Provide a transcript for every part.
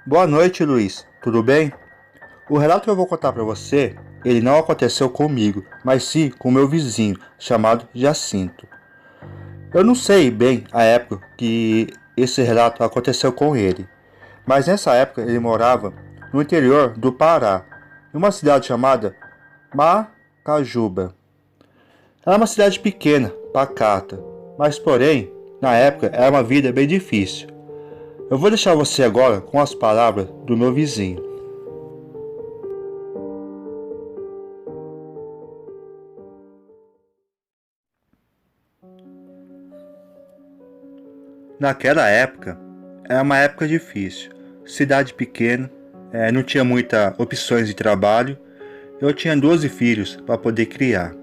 Boa noite, Luiz. Tudo bem? O relato que eu vou contar para você, ele não aconteceu comigo, mas sim com meu vizinho, chamado Jacinto. Eu não sei bem a época que esse relato aconteceu com ele, mas nessa época ele morava no interior do Pará, em uma cidade chamada Macajuba. Era uma cidade pequena, pacata, mas porém, na época era uma vida bem difícil. Eu vou deixar você agora com as palavras do meu vizinho. Naquela época, era uma época difícil. Cidade pequena, não tinha muitas opções de trabalho. Eu tinha 12 filhos para poder criar.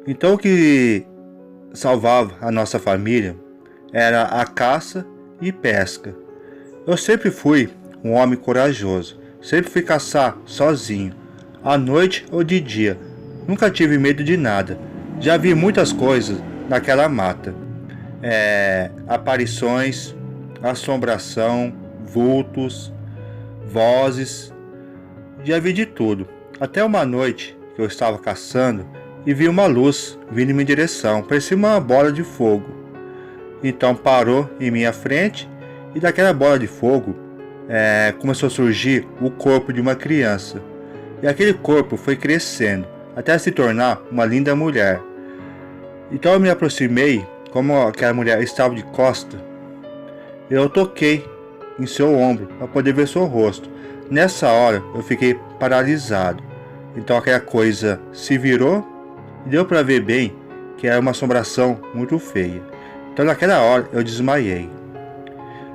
Então o que salvava a nossa família era a caça e pesca. Eu sempre fui um homem corajoso. Sempre fui caçar sozinho, à noite ou de dia. Nunca tive medo de nada. Já vi muitas coisas naquela mata. Aparições, assombração, vultos, vozes, já vi de tudo. Até uma noite que eu estava caçando e vi uma luz vindo em minha direção, parecia uma bola de fogo. Então parou em minha frente e daquela bola de fogo começou a surgir o corpo de uma criança. E aquele corpo foi crescendo até se tornar uma linda mulher. Então eu me aproximei. Como aquela mulher estava de costa, eu toquei em seu ombro para poder ver seu rosto. Nessa hora eu fiquei paralisado. Então aquela coisa se virou e deu para ver bem que era uma assombração muito feia. Então naquela hora eu desmaiei.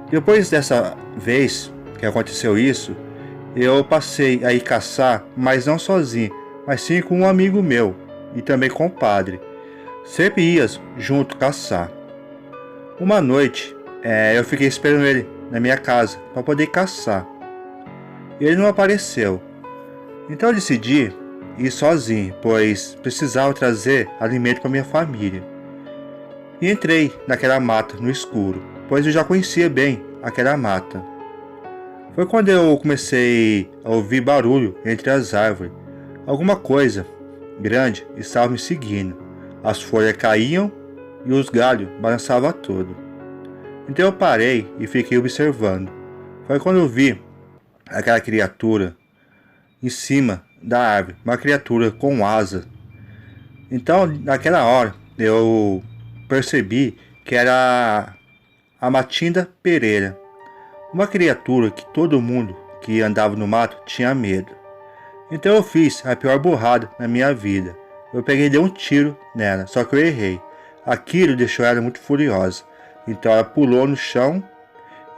Depois dessa vez que aconteceu isso, eu passei a ir caçar, mas não sozinho, mas sim com um amigo meu e também com o padre. Sempre ias junto caçar. Uma noite, eu fiquei esperando ele na minha casa para poder caçar. Ele não apareceu. Então eu decidi ir sozinho, pois precisava trazer alimento para minha família. E entrei naquela mata no escuro, pois eu já conhecia bem aquela mata. Foi quando eu comecei a ouvir barulho entre as árvores. Alguma coisa grande estava me seguindo. As folhas caíam e os galhos balançavam todo. Então eu parei e fiquei observando. Foi quando eu vi aquela criatura em cima da árvore, uma criatura com asa. Então naquela hora eu percebi que era a Matinda Pereira, uma criatura que todo mundo que andava no mato tinha medo. Então eu fiz a pior burrada na minha vida. Eu peguei e dei um tiro nela, só que eu errei. Aquilo deixou ela muito furiosa. Então ela pulou no chão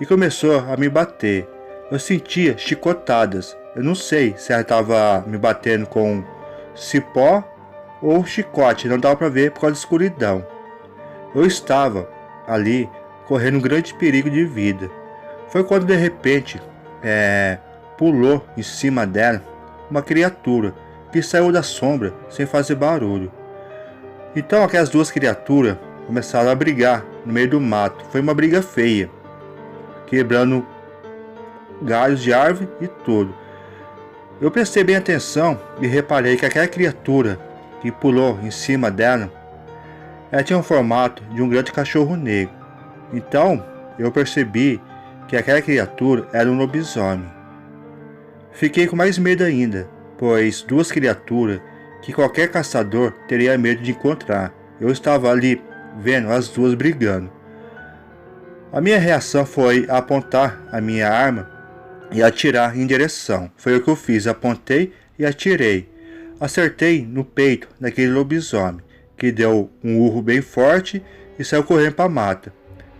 e começou a me bater. Eu sentia chicotadas. Eu não sei se ela estava me batendo com cipó ou chicote, não dava para ver por causa da escuridão. Eu estava ali correndo um grande perigo de vida. Foi quando de repente pulou em cima dela uma criatura que saiu da sombra sem fazer barulho. Então aquelas duas criaturas começaram a brigar no meio do mato. Foi uma briga feia, quebrando galhos de árvore e tudo. Eu prestei bem atenção e reparei que aquela criatura que pulou em cima dela, ela tinha um formato de um grande cachorro negro. Então eu percebi que aquela criatura era um lobisomem. Fiquei com mais medo ainda, pois duas criaturas que qualquer caçador teria medo de encontrar. Eu estava ali vendo as duas brigando. A minha reação foi apontar a minha arma e atirar em direção. Foi o que eu fiz, apontei e atirei. Acertei no peito daquele lobisomem, que deu um urro bem forte e saiu correndo para a mata.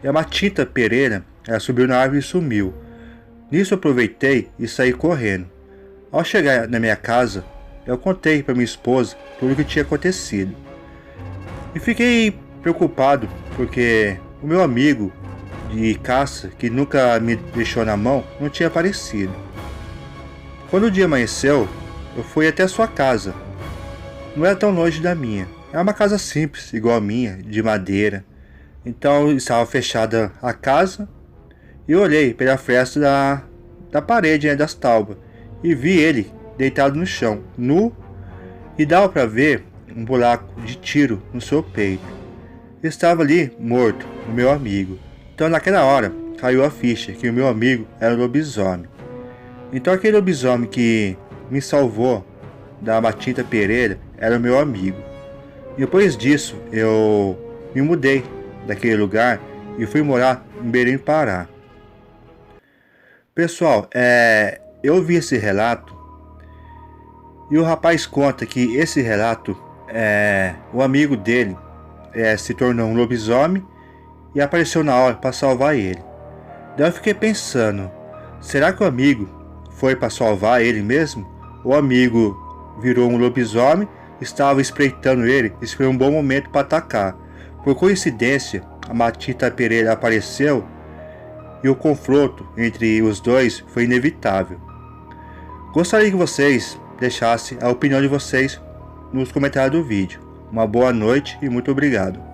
E a Matinda Pereira, ela subiu na árvore e sumiu. Nisso eu aproveitei e saí correndo. Ao chegar na minha casa, eu contei para minha esposa tudo o que tinha acontecido. E fiquei preocupado porque o meu amigo de caça, que nunca me deixou na mão, não tinha aparecido. Quando o dia amanheceu, eu fui até sua casa. Não era tão longe da minha. É uma casa simples, igual a minha, de madeira. Então estava fechada a casa e eu olhei pela fresta da parede, né, das tábuas, e vi ele deitado no chão, nu, e dava para ver um buraco de tiro no seu peito. Estava ali morto, o meu amigo. Então naquela hora caiu a ficha que o meu amigo era o lobisomem. Então aquele lobisomem que me salvou da Matinta Pereira era o meu amigo. Depois disso eu me mudei daquele lugar e fui morar em Belém, Pará. Pessoal, eu vi esse relato e o rapaz conta que esse relato, o amigo dele se tornou um lobisomem e apareceu na hora para salvar ele. Daí eu fiquei pensando, será que o amigo foi para salvar ele mesmo? O amigo virou um lobisomem, estava espreitando ele, esperou um bom momento para atacar. Por coincidência, a Matinta Pereira apareceu e o confronto entre os dois foi inevitável. Gostaria que vocês deixassem a opinião de vocês nos comentários do vídeo. Uma boa noite e muito obrigado.